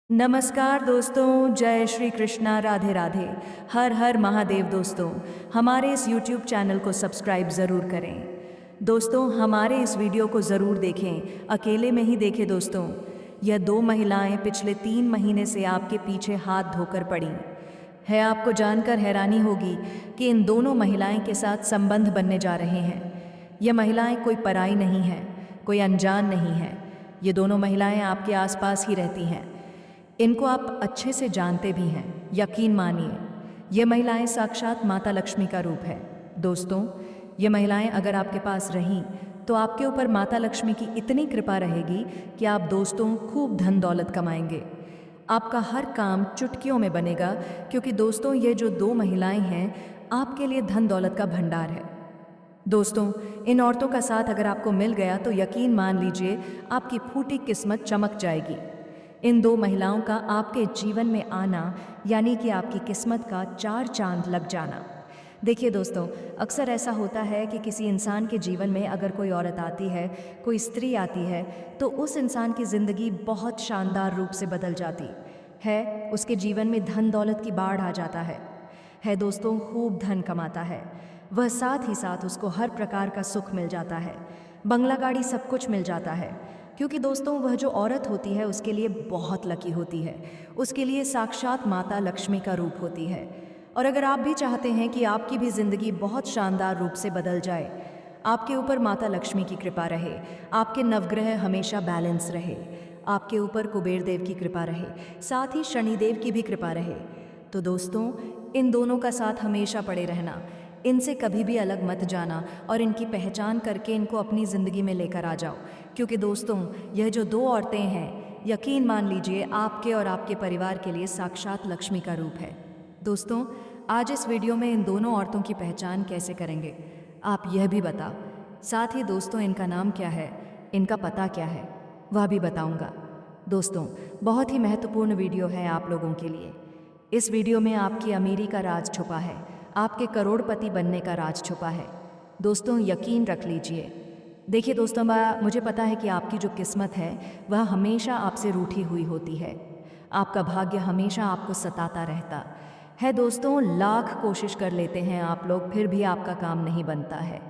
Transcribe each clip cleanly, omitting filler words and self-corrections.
नमस्कार दोस्तों, जय श्री कृष्णा, राधे राधे। हर हर महादेव। दोस्तों, हमारे इस YouTube चैनल को सब्सक्राइब ज़रूर करें। दोस्तों, हमारे इस वीडियो को ज़रूर देखें, अकेले में ही देखें। दोस्तों, यह दो महिलाएं पिछले 3 महीने से आपके पीछे हाथ धोकर पड़ी है। आपको जानकर हैरानी होगी कि इन दोनों महिलाएं के साथ संबंध बनने जा रहे हैं। यह महिलाएं कोई पराई नहीं हैं, कोई अनजान नहीं है। ये दोनों महिलाएं आपके आसपास ही रहती हैं। इनको आप अच्छे से जानते भी हैं। यकीन मानिए, ये महिलाएं साक्षात माता लक्ष्मी का रूप है। दोस्तों, ये महिलाएं अगर आपके पास रहीं तो आपके ऊपर माता लक्ष्मी की इतनी कृपा रहेगी कि आप दोस्तों खूब धन दौलत कमाएंगे। आपका हर काम चुटकियों में बनेगा, क्योंकि दोस्तों ये जो दो महिलाएं हैं आपके लिए धन दौलत का भंडार है। दोस्तों, इन औरतों का साथ अगर आपको मिल गया तो यकीन मान लीजिए आपकी फूटी किस्मत चमक जाएगी। इन दो महिलाओं का आपके जीवन में आना यानी कि आपकी किस्मत का 4 चांद लग जाना। देखिए दोस्तों, अक्सर ऐसा होता है कि किसी इंसान के जीवन में अगर कोई औरत आती है, कोई स्त्री आती है, तो उस इंसान की ज़िंदगी बहुत शानदार रूप से बदल जाती है। उसके जीवन में धन दौलत की बाढ़ आ जाता है दोस्तों, खूब धन कमाता है वह। साथ ही साथ उसको हर प्रकार का सुख मिल जाता है, बंगला गाड़ी सब कुछ मिल जाता है। क्योंकि दोस्तों, वह जो औरत होती है उसके लिए बहुत लकी होती है। उसके लिए साक्षात माता लक्ष्मी का रूप होती है। और अगर आप भी चाहते हैं कि आपकी भी ज़िंदगी बहुत शानदार रूप से बदल जाए, आपके ऊपर माता लक्ष्मी की कृपा रहे, आपके नवग्रह हमेशा बैलेंस रहे, आपके ऊपर कुबेर देव की कृपा रहे, साथ ही शनिदेव की भी कृपा रहे, तो दोस्तों इन दोनों का साथ हमेशा पड़े रहना। इनसे कभी भी अलग मत जाना और इनकी पहचान करके इनको अपनी ज़िंदगी में लेकर आ जाओ। क्योंकि दोस्तों, यह जो दो औरतें हैं, यकीन मान लीजिए आपके और आपके परिवार के लिए साक्षात लक्ष्मी का रूप है। दोस्तों, आज इस वीडियो में इन दोनों औरतों की पहचान कैसे करेंगे, आप यह भी बताओ। साथ ही दोस्तों, इनका नाम क्या है, इनका पता क्या है, वह भी बताऊंगा। दोस्तों, बहुत ही महत्वपूर्ण वीडियो है आप लोगों के लिए। इस वीडियो में आपकी अमीरी का राज छुपा है, आपके करोड़पति बनने का राज छुपा है। दोस्तों, यकीन रख लीजिए। देखिए दोस्तों, मुझे पता है कि आपकी जो किस्मत है वह हमेशा आपसे रूठी हुई होती है। आपका भाग्य हमेशा आपको सताता रहता है। दोस्तों, लाख कोशिश कर लेते हैं आप लोग, फिर भी आपका काम नहीं बनता है।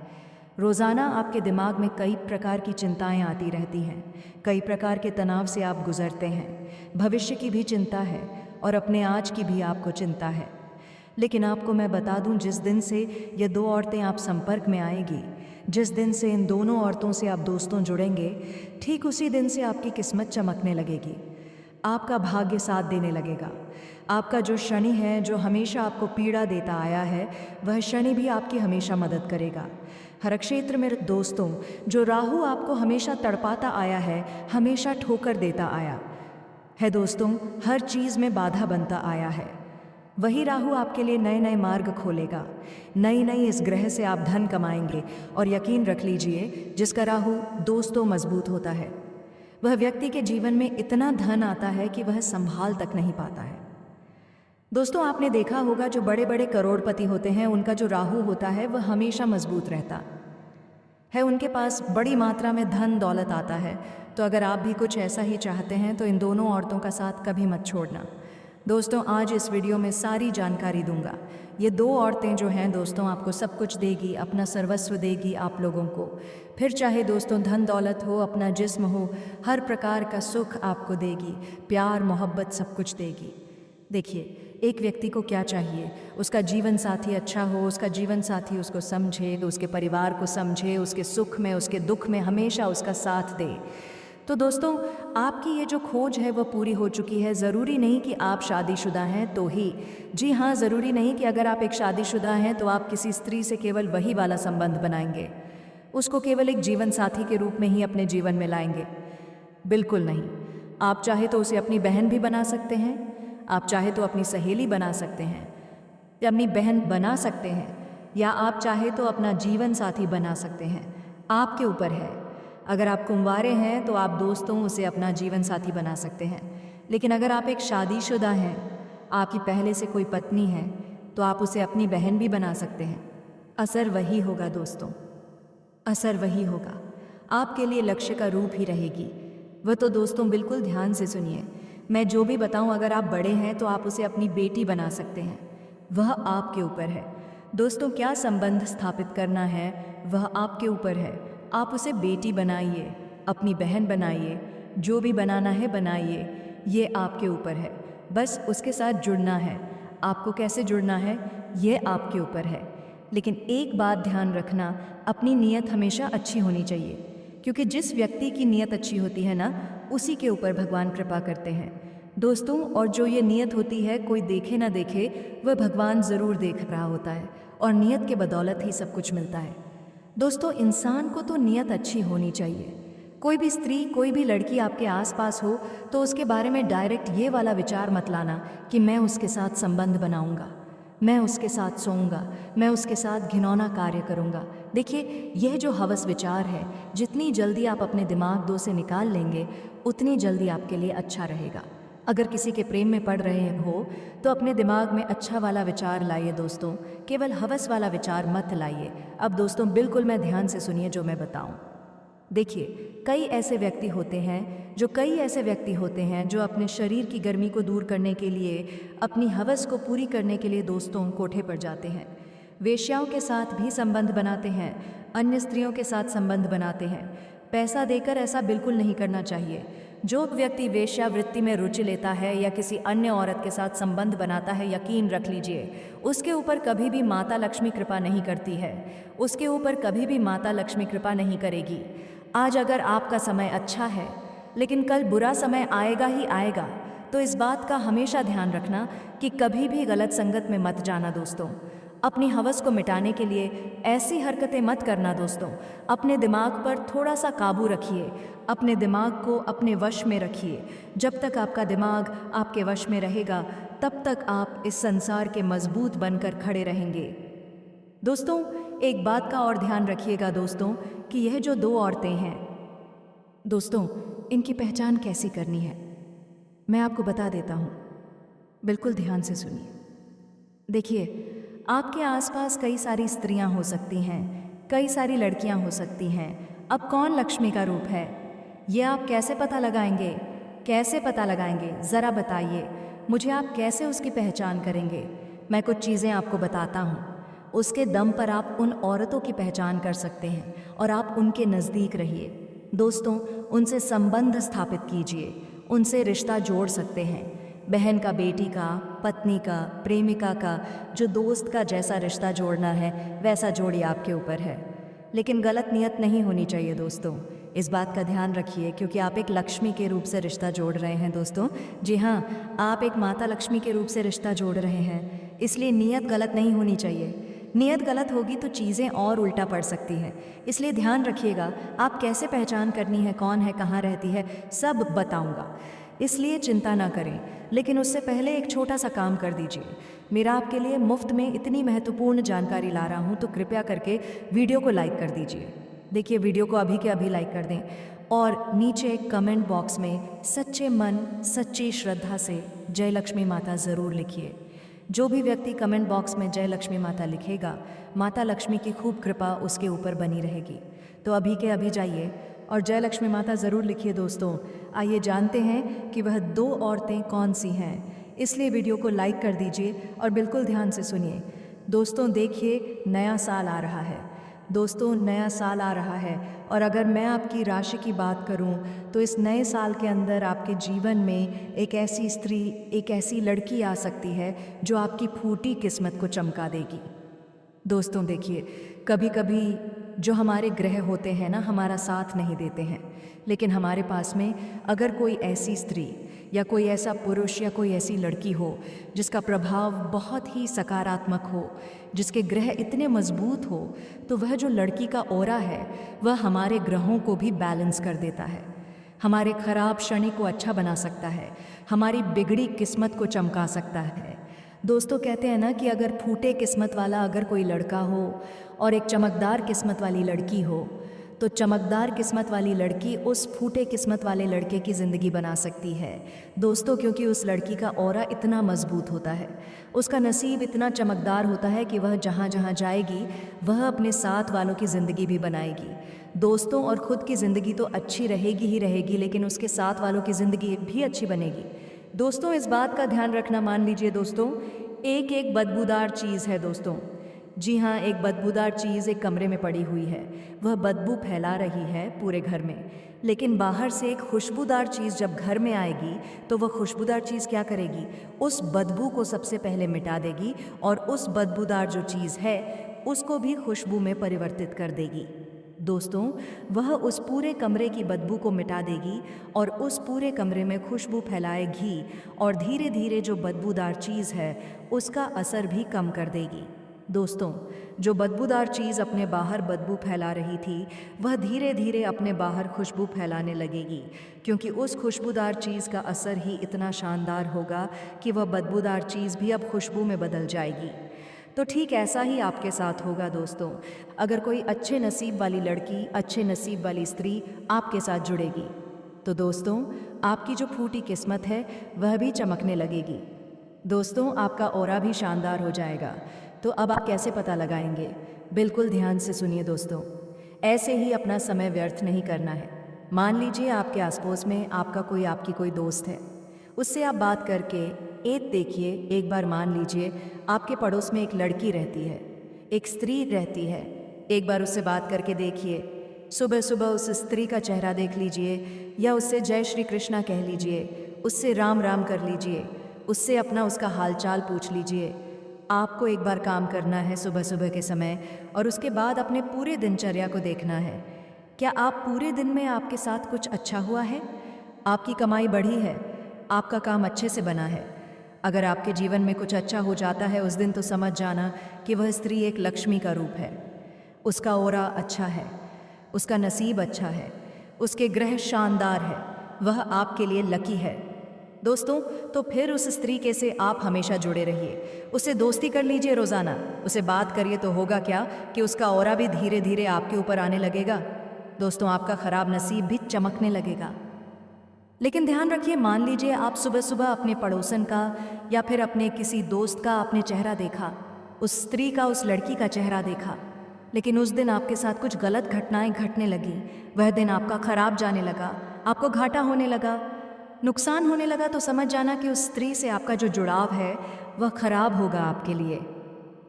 रोज़ाना आपके दिमाग में कई प्रकार की चिंताएं आती रहती हैं, कई प्रकार के तनाव से आप गुजरते हैं। भविष्य की भी चिंता है और अपने आज की भी आपको चिंता है। लेकिन आपको मैं बता दूं, जिस दिन से ये दो औरतें आप संपर्क में आएगी, जिस दिन से इन दोनों औरतों से आप दोस्तों जुड़ेंगे, ठीक उसी दिन से आपकी किस्मत चमकने लगेगी। आपका भाग्य साथ देने लगेगा। आपका जो शनि है, जो हमेशा आपको पीड़ा देता आया है, वह शनि भी आपकी हमेशा मदद करेगा। हर क्षेत्र में दोस्तों, जो राहु आपको हमेशा तड़पाता आया है, हमेशा ठोकर देता आया है दोस्तों, हर चीज़ में बाधा बनता आया है, वही राहु आपके लिए नए नए मार्ग खोलेगा। नई नई इस ग्रह से आप धन कमाएंगे। और यकीन रख लीजिए, जिसका राहु दोस्तों मजबूत होता है, वह व्यक्ति के जीवन में इतना धन आता है कि वह संभाल तक नहीं पाता है। दोस्तों, आपने देखा होगा जो बड़े बड़े करोड़पति होते हैं, उनका जो राहु होता है वह हमेशा मजबूत रहता है। उनके पास बड़ी मात्रा में धन दौलत आता है। तो अगर आप भी कुछ ऐसा ही चाहते हैं तो इन दोनों औरतों का साथ कभी मत छोड़ना। दोस्तों, आज इस वीडियो में सारी जानकारी दूंगा। ये दो औरतें जो हैं दोस्तों, आपको सब कुछ देगी, अपना सर्वस्व देगी आप लोगों को। फिर चाहे दोस्तों धन दौलत हो, अपना जिस्म हो, हर प्रकार का सुख आपको देगी, प्यार मोहब्बत सब कुछ देगी। देखिए, एक व्यक्ति को क्या चाहिए, उसका जीवन साथी अच्छा हो, उसका जीवन साथी उसको समझे, उसके परिवार को समझे, उसके सुख में उसके दुख में हमेशा उसका साथ दे। तो दोस्तों, आपकी ये जो खोज है वो पूरी हो चुकी है। ज़रूरी नहीं कि आप शादीशुदा हैं तो ही, जी हाँ, ज़रूरी नहीं कि अगर आप एक शादीशुदा हैं तो आप किसी स्त्री से केवल वही वाला संबंध बनाएंगे, उसको केवल एक जीवन साथी के रूप में ही अपने जीवन में लाएंगे। बिल्कुल नहीं। आप चाहे तो उसे अपनी बहन भी बना सकते हैं, आप चाहे तो अपनी सहेली बना सकते हैं, या अपनी बहन बना सकते हैं, या आप चाहे तो अपना जीवन साथी बना सकते हैं। आपके ऊपर है। अगर आप कुंवारे हैं तो आप दोस्तों उसे अपना जीवन साथी बना सकते हैं। लेकिन अगर आप एक शादीशुदा हैं, आपकी पहले से कोई पत्नी है, तो आप उसे अपनी बहन भी बना सकते हैं। असर वही होगा दोस्तों, असर वही होगा। आपके लिए लक्ष्य का रूप ही रहेगी। वह तो दोस्तों बिल्कुल ध्यान से सुनिए। मैं जो भी बताऊं, अगर आप बड़े हैं तो आप उसे अपनी बेटी बना सकते हैं, वह आपके ऊपर है। दोस्तों, क्या संबंध स्थापित करना है वह आपके ऊपर है। आप उसे बेटी बनाइए, अपनी बहन बनाइए, जो भी बनाना है बनाइए, ये आपके ऊपर है। बस उसके साथ जुड़ना है। आपको कैसे जुड़ना है ये आपके ऊपर है। लेकिन एक बात ध्यान रखना, अपनी नीयत हमेशा अच्छी होनी चाहिए, क्योंकि जिस व्यक्ति की नीयत अच्छी होती है ना, उसी के ऊपर भगवान कृपा करते हैं दोस्तों। और जो ये नीयत होती है, कोई देखे ना देखे, वह भगवान ज़रूर देख रहा होता है, और नीयत के बदौलत ही सब कुछ मिलता है। दोस्तों, इंसान को तो नीयत अच्छी होनी चाहिए। कोई भी स्त्री, कोई भी लड़की आपके आसपास हो तो उसके बारे में डायरेक्ट ये वाला विचार मत लाना कि मैं उसके साथ संबंध बनाऊंगा, मैं उसके साथ सोऊंगा, मैं उसके साथ घिनौना कार्य करूंगा। देखिए, यह जो हवस विचार है, जितनी जल्दी आप अपने दिमाग से निकाल लेंगे, उतनी जल्दी आपके लिए अच्छा रहेगा। अगर किसी के प्रेम में पड़ रहे हो तो अपने दिमाग में अच्छा वाला विचार लाइए दोस्तों, केवल हवस वाला विचार मत लाइए। अब दोस्तों, बिल्कुल मैं ध्यान से सुनिए जो मैं बताऊं। देखिए, कई ऐसे व्यक्ति होते हैं जो अपने शरीर की गर्मी को दूर करने के लिए, अपनी हवस को पूरी करने के लिए दोस्तों कोठे पर जाते हैं, वेश्याओं के साथ भी संबंध बनाते हैं, अन्य स्त्रियों के साथ संबंध बनाते हैं। पैसा देकर ऐसा बिल्कुल नहीं करना चाहिए। जो व्यक्ति वेश्यावृत्ति में रुचि लेता है या किसी अन्य औरत के साथ संबंध बनाता है, यकीन रख लीजिए, उसके ऊपर कभी भी माता लक्ष्मी कृपा नहीं करती है। उसके ऊपर कभी भी माता लक्ष्मी कृपा नहीं करेगी। आज अगर आपका समय अच्छा है, लेकिन कल बुरा समय आएगा ही आएगा, तो इस बात का हमेशा ध्यान रखना कि कभी भी गलत संगत में मत जाना दोस्तों। अपनी हवस को मिटाने के लिए ऐसी हरकतें मत करना दोस्तों। अपने दिमाग पर थोड़ा सा काबू रखिए, अपने दिमाग को अपने वश में रखिए। जब तक आपका दिमाग आपके वश में रहेगा, तब तक आप इस संसार के मजबूत बनकर खड़े रहेंगे। दोस्तों, एक बात का और ध्यान रखिएगा दोस्तों, कि यह जो दो औरतें हैं दोस्तों, इनकी पहचान कैसी करनी है मैं आपको बता देता हूँ। बिल्कुल ध्यान से सुनिए। देखिए, आपके आसपास कई सारी स्त्रियां हो सकती हैं, कई सारी लड़कियां हो सकती हैं। अब कौन लक्ष्मी का रूप है, ये आप कैसे पता लगाएंगे? कैसे पता लगाएंगे ज़रा बताइए मुझे। आप कैसे उसकी पहचान करेंगे? मैं कुछ चीज़ें आपको बताता हूँ, उसके दम पर आप उन औरतों की पहचान कर सकते हैं और आप उनके नज़दीक रहिए दोस्तों। उनसे संबंध स्थापित कीजिए, उनसे रिश्ता जोड़ सकते हैं। बहन का, बेटी का, पत्नी का, प्रेमिका का, जो दोस्त का जैसा रिश्ता जोड़ना है वैसा जोड़िए, आपके ऊपर है। लेकिन गलत नियत नहीं होनी चाहिए दोस्तों, इस बात का ध्यान रखिए, क्योंकि आप एक लक्ष्मी के रूप से रिश्ता जोड़ रहे हैं दोस्तों। जी हाँ, आप एक माता लक्ष्मी के रूप से रिश्ता जोड़ रहे हैं, इसलिए नियत गलत नहीं होनी चाहिए। नियत गलत होगी तो चीज़ें और उल्टा पड़ सकती हैं, इसलिए ध्यान रखिएगा। आप कैसे पहचान करनी है, कौन है, कहाँ रहती है, सब बताऊंगा, इसलिए चिंता ना करें। लेकिन उससे पहले एक छोटा सा काम कर दीजिए। मेरा आपके लिए मुफ्त में इतनी महत्वपूर्ण जानकारी ला रहा हूँ, तो कृपया करके वीडियो को लाइक कर दीजिए। देखिए, वीडियो को अभी के अभी लाइक कर दें और नीचे कमेंट बॉक्स में सच्चे मन, सच्ची श्रद्धा से जय लक्ष्मी माता ज़रूर लिखिए। जो भी व्यक्ति कमेंट बॉक्स में जय लक्ष्मी माता लिखेगा, माता लक्ष्मी की खूब कृपा उसके ऊपर बनी रहेगी। तो अभी के अभी जाइए और जय लक्ष्मी माता ज़रूर लिखिए दोस्तों। आइए जानते हैं कि वह दो औरतें कौन सी हैं, इसलिए वीडियो को लाइक कर दीजिए और बिल्कुल ध्यान से सुनिए दोस्तों। देखिए, नया साल आ रहा है दोस्तों, नया साल आ रहा है, और अगर मैं आपकी राशि की बात करूं तो इस नए साल के अंदर आपके जीवन में एक ऐसी स्त्री, एक ऐसी लड़की आ सकती है जो आपकी फूटी किस्मत को चमका देगी। दोस्तों देखिए, कभी कभी जो हमारे ग्रह होते हैं ना, हमारा साथ नहीं देते हैं, लेकिन हमारे पास में अगर कोई ऐसी स्त्री या कोई ऐसा पुरुष या कोई ऐसी लड़की हो जिसका प्रभाव बहुत ही सकारात्मक हो, जिसके ग्रह इतने मजबूत हो, तो वह जो लड़की का ऑरा है वह हमारे ग्रहों को भी बैलेंस कर देता है, हमारे खराब शनि को अच्छा बना सकता है, हमारी बिगड़ी किस्मत को चमका सकता है। दोस्तों कहते हैं ना कि अगर फूटे किस्मत वाला अगर कोई लड़का हो और एक चमकदार किस्मत वाली लड़की हो, तो चमकदार किस्मत वाली लड़की उस फूटे किस्मत वाले लड़के की ज़िंदगी बना सकती है दोस्तों, क्योंकि उस लड़की का ऑरा इतना मजबूत होता है, उसका नसीब इतना चमकदार होता है कि वह जहाँ जहाँ जाएगी वह अपने साथ वालों की ज़िंदगी भी बनाएगी दोस्तों। और ख़ुद की ज़िंदगी तो अच्छी रहेगी ही रहेगी, लेकिन उसके साथ वालों की ज़िंदगी भी अच्छी बनेगी। दोस्तों इस बात का ध्यान रखना, मान लीजिए दोस्तों एक एक बदबूदार चीज़ है दोस्तों। जी हाँ, एक बदबूदार चीज़ एक कमरे में पड़ी हुई है, वह बदबू फैला रही है पूरे घर में। लेकिन बाहर से एक खुशबूदार चीज़ जब घर में आएगी तो वह खुशबूदार चीज़ क्या करेगी, उस बदबू को सबसे पहले मिटा देगी और उस बदबूदार जो चीज़ है उसको भी खुशबू में परिवर्तित कर देगी। दोस्तों वह उस पूरे कमरे की बदबू को मिटा देगी और उस पूरे कमरे में खुशबू फैलाएगी और धीरे धीरे जो बदबूदार चीज़ है उसका असर भी कम कर देगी। दोस्तों जो बदबूदार चीज़ अपने बाहर बदबू फैला रही थी वह धीरे धीरे अपने बाहर खुशबू फैलाने लगेगी, क्योंकि उस खुशबूदार चीज़ का असर ही इतना शानदार होगा कि वह बदबूदार चीज़ भी अब खुशबू में बदल जाएगी। तो ठीक ऐसा ही आपके साथ होगा दोस्तों, अगर कोई अच्छे नसीब वाली लड़की, अच्छे नसीब वाली स्त्री आपके साथ जुड़ेगी तो दोस्तों आपकी जो फूटी किस्मत है वह भी चमकने लगेगी। दोस्तों आपका ऑरा भी शानदार हो जाएगा। तो अब आप कैसे पता लगाएंगे? बिल्कुल ध्यान से सुनिए दोस्तों, ऐसे ही अपना समय व्यर्थ नहीं करना है। मान लीजिए आपके आसपास में आपकी कोई दोस्त है, उससे आप बात करके देखिए। एक बार मान लीजिए आपके पड़ोस में एक लड़की रहती है, एक स्त्री रहती है। एक बार उससे बात करके देखिए। सुबह सुबह उस स्त्री का चेहरा देख लीजिए या उससे जय श्री कृष्णा कह लीजिए, उससे राम राम कर लीजिए, उससे उसका हालचाल पूछ लीजिए। आपको एक बार काम करना है सुबह सुबह के समय और उसके बाद अपने पूरे दिनचर्या को देखना है। क्या आप पूरे दिन में आपके साथ कुछ अच्छा हुआ है? आपकी कमाई बढ़ी है? आपका काम अच्छे से बना है? अगर आपके जीवन में कुछ अच्छा हो जाता है उस दिन, तो समझ जाना कि वह स्त्री एक लक्ष्मी का रूप है। उसका ऑरा अच्छा है, उसका नसीब अच्छा है, उसके ग्रह शानदार है, वह आपके लिए लकी है। दोस्तों तो फिर उस स्त्री के से आप हमेशा जुड़े रहिए, उससे दोस्ती कर लीजिए रोज़ाना, उससे बात करिए। तो होगा क्या कि उसका ऑरा भी धीरे धीरे आपके ऊपर आने लगेगा। दोस्तों आपका खराब नसीब भी चमकने लगेगा। लेकिन ध्यान रखिए, मान लीजिए आप सुबह सुबह अपने पड़ोसन का या फिर अपने किसी दोस्त का आपने चेहरा देखा, उस स्त्री का, उस लड़की का चेहरा देखा, लेकिन उस दिन आपके साथ कुछ गलत घटनाएं घटने लगी। वह दिन आपका खराब जाने लगा, आपको घाटा होने लगा, नुकसान होने लगा, तो समझ जाना कि उस स्त्री से आपका जो जुड़ाव है वह खराब होगा आपके लिए,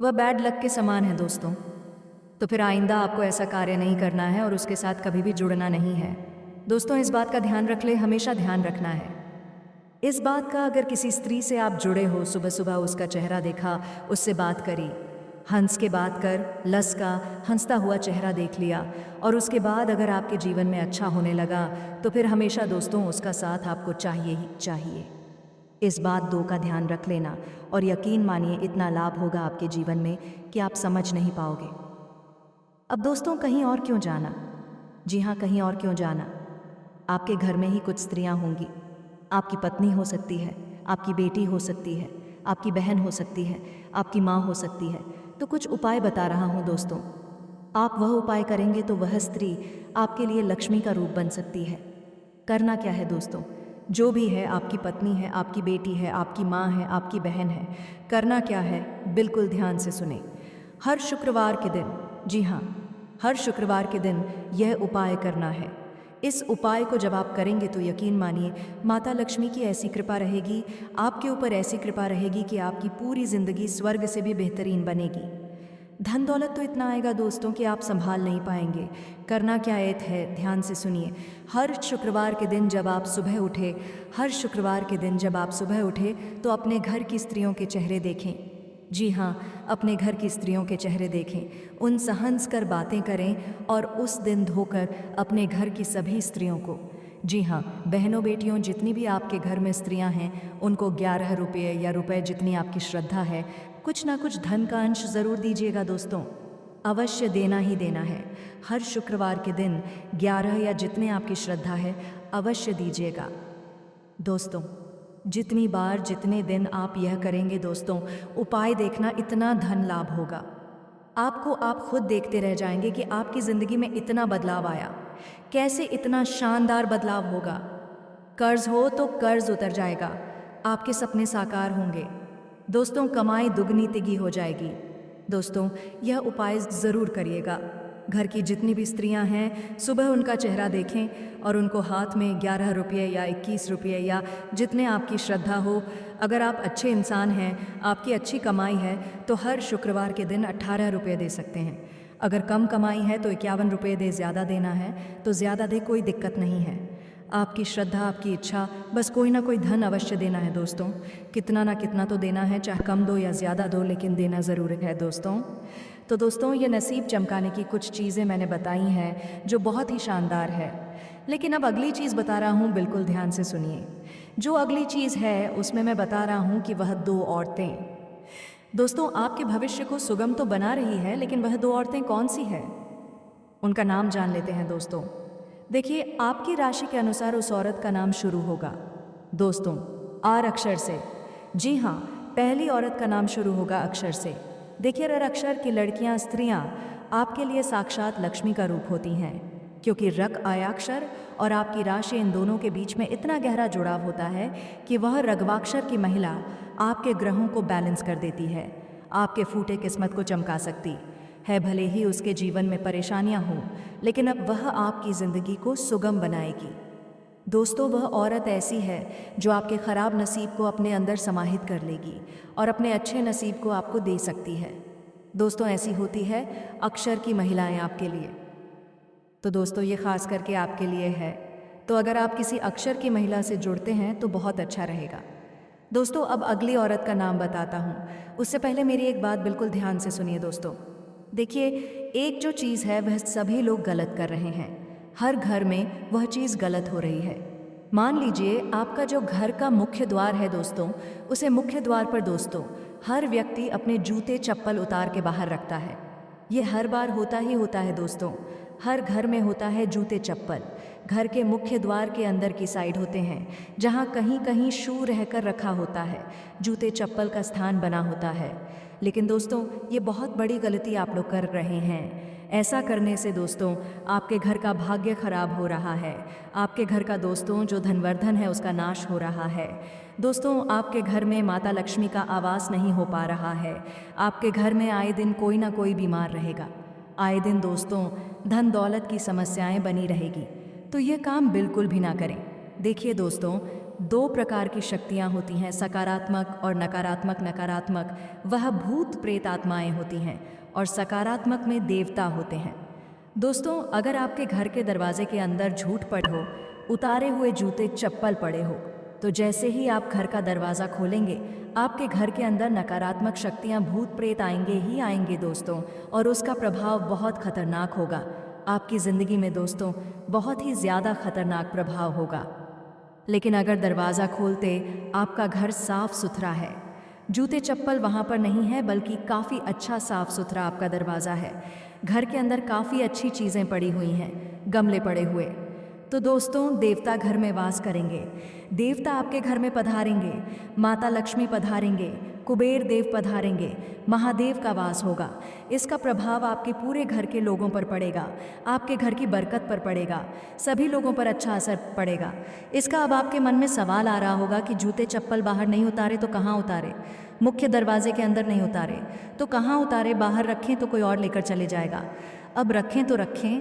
वह बैड लक के समान है दोस्तों। तो फिर आइंदा आपको ऐसा कार्य नहीं करना है और उसके साथ कभी भी जुड़ना नहीं है। दोस्तों इस बात का ध्यान रख ले, हमेशा ध्यान रखना है इस बात का। अगर किसी स्त्री से आप जुड़े हो, सुबह सुबह उसका चेहरा देखा, उससे बात करी, हंस के बात कर, लस का हंसता हुआ चेहरा देख लिया और उसके बाद अगर आपके जीवन में अच्छा होने लगा तो फिर हमेशा दोस्तों उसका साथ आपको चाहिए ही चाहिए। इस बात दो का ध्यान रख लेना और यकीन मानिए इतना लाभ होगा आपके जीवन में कि आप समझ नहीं पाओगे। अब दोस्तों कहीं और क्यों जाना? जी हाँ, कहीं और क्यों जाना? आपके घर में ही कुछ स्त्रियां होंगी। आपकी पत्नी हो सकती है, आपकी बेटी हो सकती है, आपकी बहन हो सकती है, आपकी माँ हो सकती है। तो कुछ उपाय बता रहा हूँ दोस्तों, आप वह उपाय करेंगे तो वह स्त्री आपके लिए लक्ष्मी का रूप बन सकती है। करना क्या है दोस्तों? जो भी है, आपकी पत्नी है, आपकी बेटी है, आपकी माँ है, आपकी बहन है, करना क्या है बिल्कुल ध्यान से सुने। हर शुक्रवार के दिन, जी हाँ, हर शुक्रवार के दिन यह उपाय करना है। इस उपाय को जब आप करेंगे तो यकीन मानिए माता लक्ष्मी की ऐसी कृपा रहेगी, आपके ऊपर ऐसी कृपा रहेगी कि आपकी पूरी ज़िंदगी स्वर्ग से भी बेहतरीन बनेगी। धन दौलत तो इतना आएगा दोस्तों कि आप संभाल नहीं पाएंगे। करना क्या है, ध्यान से सुनिए। हर शुक्रवार के दिन जब आप सुबह उठे, हर शुक्रवार के दिन जब आप सुबह उठे तो अपने घर की स्त्रियों के चेहरे देखें। जी हाँ, अपने घर की स्त्रियों के चेहरे देखें, उनसे हंस कर बातें करें और उस दिन धोकर अपने घर की सभी स्त्रियों को, जी हाँ बहनों बेटियों, जितनी भी आपके घर में स्त्रियां हैं उनको 11 रुपये या रुपए जितनी आपकी श्रद्धा है, कुछ ना कुछ धन का अंश ज़रूर दीजिएगा दोस्तों। अवश्य देना ही देना है। हर शुक्रवार के दिन 11 या जितने आपकी श्रद्धा है अवश्य दीजिएगा दोस्तों। जितनी बार, जितने दिन आप यह करेंगे दोस्तों, उपाय देखना इतना धन लाभ होगा आपको। आप खुद देखते रह जाएंगे कि आपकी ज़िंदगी में इतना बदलाव आया, कैसे इतना शानदार बदलाव होगा। कर्ज हो तो कर्ज उतर जाएगा, आपके सपने साकार होंगे दोस्तों, कमाई दुगनी तिगनी हो जाएगी दोस्तों। यह उपाय ज़रूर करिएगा घर की जितनी भी स्त्रियां हैं, सुबह उनका चेहरा देखें और उनको हाथ में 11 रुपये या 21 रुपये या जितने आपकी श्रद्धा हो, अगर आप अच्छे इंसान हैं, आपकी अच्छी कमाई है, तो हर शुक्रवार के दिन 18 रुपये दे सकते हैं। अगर कम कमाई है तो 51 रुपये दे, ज़्यादा देना है तो ज़्यादा दे, कोई दिक्कत नहीं है। आपकी श्रद्धा, आपकी इच्छा, बस कोई ना कोई धन अवश्य देना है दोस्तों। कितना ना कितना तो देना है, चाहे कम दो या ज़्यादा दो, लेकिन देना ज़रूर है दोस्तों। तो दोस्तों, ये नसीब चमकाने की कुछ चीज़ें मैंने बताई हैं जो बहुत ही शानदार है। लेकिन अब अगली चीज़ बता रहा हूँ, बिल्कुल ध्यान से सुनिए। जो अगली चीज़ है उसमें मैं बता रहा हूँ कि वह 2 औरतें दोस्तों आपके भविष्य को सुगम तो बना रही है, लेकिन वह 2 औरतें कौन सी है, उनका नाम जान लेते हैं दोस्तों। देखिए, आपकी राशि के अनुसार उस औरत का नाम शुरू होगा दोस्तों आर अक्षर से। जी हाँ, पहली औरत का नाम शुरू होगा अक्षर से। देखिए, र अक्षर की लड़कियां, स्त्रियां आपके लिए साक्षात लक्ष्मी का रूप होती हैं, क्योंकि रक आयाक्षर और आपकी राशि, इन दोनों के बीच में इतना गहरा जुड़ाव होता है कि वह रगवाक्षर की महिला आपके ग्रहों को बैलेंस कर देती है, आपके फूटे किस्मत को चमका सकती है। भले ही उसके जीवन में परेशानियां हों, लेकिन अब वह आपकी ज़िंदगी को सुगम बनाएगी दोस्तों। वह औरत ऐसी है जो आपके ख़राब नसीब को अपने अंदर समाहित कर लेगी और अपने अच्छे नसीब को आपको दे सकती है दोस्तों। ऐसी होती है अक्षर की महिलाएं आपके लिए। तो दोस्तों, ये ख़ास करके आपके लिए है। तो अगर आप किसी अक्षर की महिला से जुड़ते हैं तो बहुत अच्छा रहेगा दोस्तों। अब अगली औरत का नाम बताता हूँ, उससे पहले मेरी एक बात बिल्कुल ध्यान से सुनिए दोस्तों। देखिए, एक जो चीज़ है वह सभी लोग गलत कर रहे हैं, हर घर में वह चीज़ गलत हो रही है। मान लीजिए, आपका जो घर का मुख्य द्वार है दोस्तों, उसे मुख्य द्वार पर दोस्तों हर व्यक्ति अपने जूते चप्पल उतार के बाहर रखता है। ये हर बार होता ही होता है दोस्तों, हर घर में होता है जूते चप्पल। घर के मुख्य द्वार के अंदर की साइड होते हैं, जहाँ कहीं कहीं शू रहकर रखा होता है, जूते चप्पल का स्थान बना होता है। लेकिन दोस्तों, ये बहुत बड़ी गलती आप लोग कर रहे हैं। ऐसा करने से दोस्तों आपके घर का भाग्य खराब हो रहा है, आपके घर का दोस्तों जो धनवर्धन है उसका नाश हो रहा है दोस्तों। आपके घर में माता लक्ष्मी का आवास नहीं हो पा रहा है, आपके घर में आए दिन कोई ना कोई बीमार रहेगा, आए दिन दोस्तों धन दौलत की समस्याएं बनी रहेगी। तो ये काम बिल्कुल भी ना करें। देखिए दोस्तों, 2 प्रकार की शक्तियाँ होती हैं, सकारात्मक और नकारात्मक। नकारात्मक वह भूत प्रेत आत्माएँ होती हैं और सकारात्मक में देवता होते हैं दोस्तों। अगर आपके घर के दरवाजे के अंदर झूठ पड़े हो, उतारे हुए जूते चप्पल पड़े हो, तो जैसे ही आप घर का दरवाज़ा खोलेंगे, आपके घर के अंदर नकारात्मक शक्तियाँ, भूत प्रेत आएंगे ही आएंगे दोस्तों, और उसका प्रभाव बहुत खतरनाक होगा आपकी ज़िंदगी में दोस्तों, बहुत ही ज़्यादा खतरनाक प्रभाव होगा। लेकिन अगर दरवाज़ा खोलते आपका घर साफ सुथरा है, जूते चप्पल वहाँ पर नहीं है, बल्कि काफ़ी अच्छा साफ सुथरा आपका दरवाज़ा है, घर के अंदर काफ़ी अच्छी चीज़ें पड़ी हुई हैं, गमले पड़े हुए, तो दोस्तों देवता घर में वास करेंगे। देवता आपके घर में पधारेंगे, माता लक्ष्मी पधारेंगे, कुबेर देव पधारेंगे, महादेव का वास होगा। इसका प्रभाव आपके पूरे घर के लोगों पर पड़ेगा, आपके घर की बरकत पर पड़ेगा, सभी लोगों पर अच्छा असर पड़ेगा। इसका अब आपके मन में सवाल आ रहा होगा कि जूते चप्पल बाहर नहीं उतारे तो कहाँ उतारे, मुख्य दरवाजे के अंदर नहीं उतारे तो कहाँ उतारे, बाहर रखें तो कोई और लेकर चले जाएगा। अब रखें तो रखें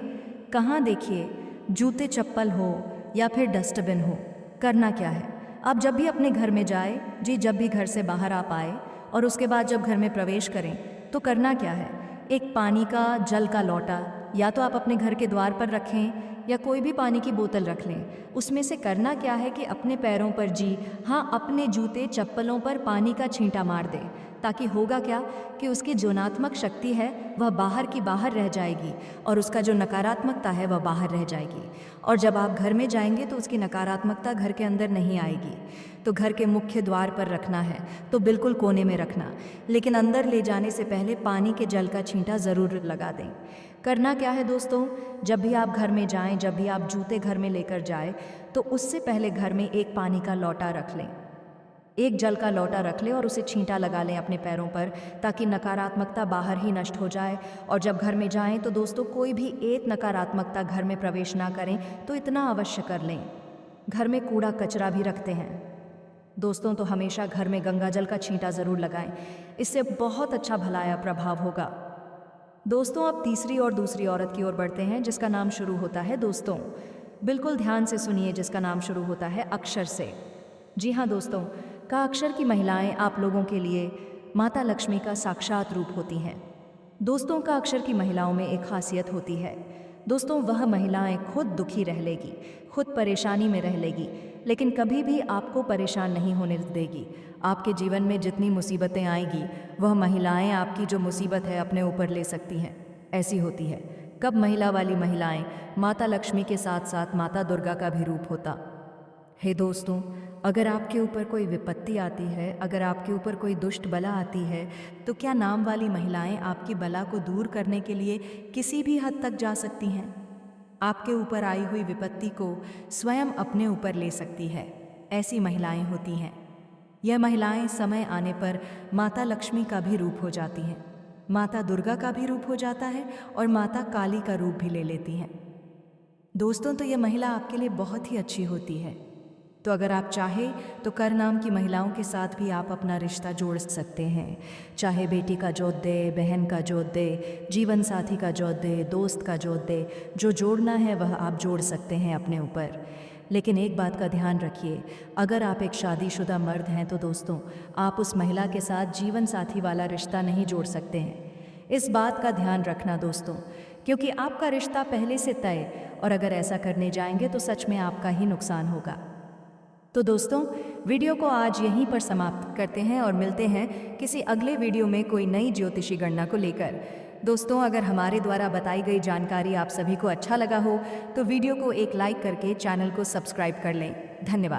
कहाँ, देखिए जूते चप्पल हो या फिर डस्टबिन हो, करना क्या है, आप जब भी अपने घर में जाए, जी जब भी घर से बाहर आप आए और उसके बाद जब घर में प्रवेश करें, तो करना क्या है, एक पानी का जल का लोटा या तो आप अपने घर के द्वार पर रखें या कोई भी पानी की बोतल रख लें। उसमें से करना क्या है कि अपने पैरों पर, जी हाँ, अपने जूते चप्पलों पर पानी का छींटा मार दें, ताकि होगा क्या कि उसकी जो नकारात्मक शक्ति है वह बाहर की बाहर रह जाएगी और उसका जो नकारात्मकता है वह बाहर रह जाएगी। और जब आप घर में जाएंगे तो उसकी नकारात्मकता घर के अंदर नहीं आएगी। तो घर के मुख्य द्वार पर रखना है तो बिल्कुल कोने में रखना, लेकिन अंदर ले जाने से पहले पानी के जल का छींटा ज़रूर लगा दें। करना क्या है दोस्तों, जब भी आप घर में जाएं, जब भी आप जूते घर में लेकर जाएं, तो उससे पहले घर में एक पानी का लोटा रख लें, एक जल का लोटा रख लें और उसे छींटा लगा लें अपने पैरों पर, ताकि नकारात्मकता बाहर ही नष्ट हो जाए। और जब घर में जाएं तो दोस्तों कोई भी एक नकारात्मकता घर में प्रवेश ना करें, तो इतना अवश्य कर लें। घर में कूड़ा कचरा भी रखते हैं दोस्तों, तो हमेशा घर में गंगा जल का छींटा ज़रूर लगाएं, इससे बहुत अच्छा भलाया प्रभाव होगा। दोस्तों अब तीसरी और दूसरी औरत की ओर बढ़ते हैं जिसका नाम शुरू होता है दोस्तों, बिल्कुल ध्यान से सुनिए, जिसका नाम शुरू होता है अक्षर से। जी हाँ दोस्तों, का अक्षर की महिलाएं आप लोगों के लिए माता लक्ष्मी का साक्षात रूप होती हैं। दोस्तों का अक्षर की महिलाओं में एक खासियत होती है दोस्तों, वह महिलाएं खुद दुखी रह लेगी, खुद परेशानी में रह लेगी, लेकिन कभी भी आपको परेशान नहीं होने देगी। आपके जीवन में जितनी मुसीबतें आएगी वह महिलाएं आपकी जो मुसीबत है अपने ऊपर ले सकती हैं। ऐसी होती है कब महिला वाली महिलाएं माता लक्ष्मी के साथ साथ माता दुर्गा का भी रूप होता है। दोस्तों अगर आपके ऊपर कोई विपत्ति आती है, अगर आपके ऊपर कोई दुष्ट बला आती है, तो क्या नाम वाली महिलाएं आपकी बला को दूर करने के लिए किसी भी हद तक जा सकती हैं। आपके ऊपर आई हुई विपत्ति को स्वयं अपने ऊपर ले सकती है। ऐसी महिलाएं होती हैं। यह महिलाएं समय आने पर माता लक्ष्मी का भी रूप हो जाती हैं, माता दुर्गा का भी रूप हो जाता है और माता काली का रूप भी ले लेती हैं। दोस्तों तो यह महिला आपके लिए बहुत ही अच्छी होती है। तो अगर आप चाहें तो कर नाम की महिलाओं के साथ भी आप अपना रिश्ता जोड़ सकते हैं। चाहे बेटी का जोत दे, बहन का जोत दे, जीवन साथी का जोत दे, दोस्त का जोत दे, जो जोड़ना है वह आप जोड़ सकते हैं अपने ऊपर। लेकिन एक बात का ध्यान रखिए, अगर आप एक शादीशुदा मर्द हैं तो दोस्तों आप उस महिला के साथ जीवन साथी वाला रिश्ता नहीं जोड़ सकते हैं। इस बात का ध्यान रखना दोस्तों, क्योंकि आपका रिश्ता पहले से तय, और अगर ऐसा करने जाएंगे तो सच में आपका ही नुकसान होगा। तो दोस्तों वीडियो को आज यहीं पर समाप्त करते हैं और मिलते हैं किसी अगले वीडियो में कोई नई ज्योतिषी गणना को लेकर। दोस्तों अगर हमारे द्वारा बताई गई जानकारी आप सभी को अच्छा लगा हो तो वीडियो को एक लाइक करके चैनल को सब्सक्राइब कर लें। धन्यवाद।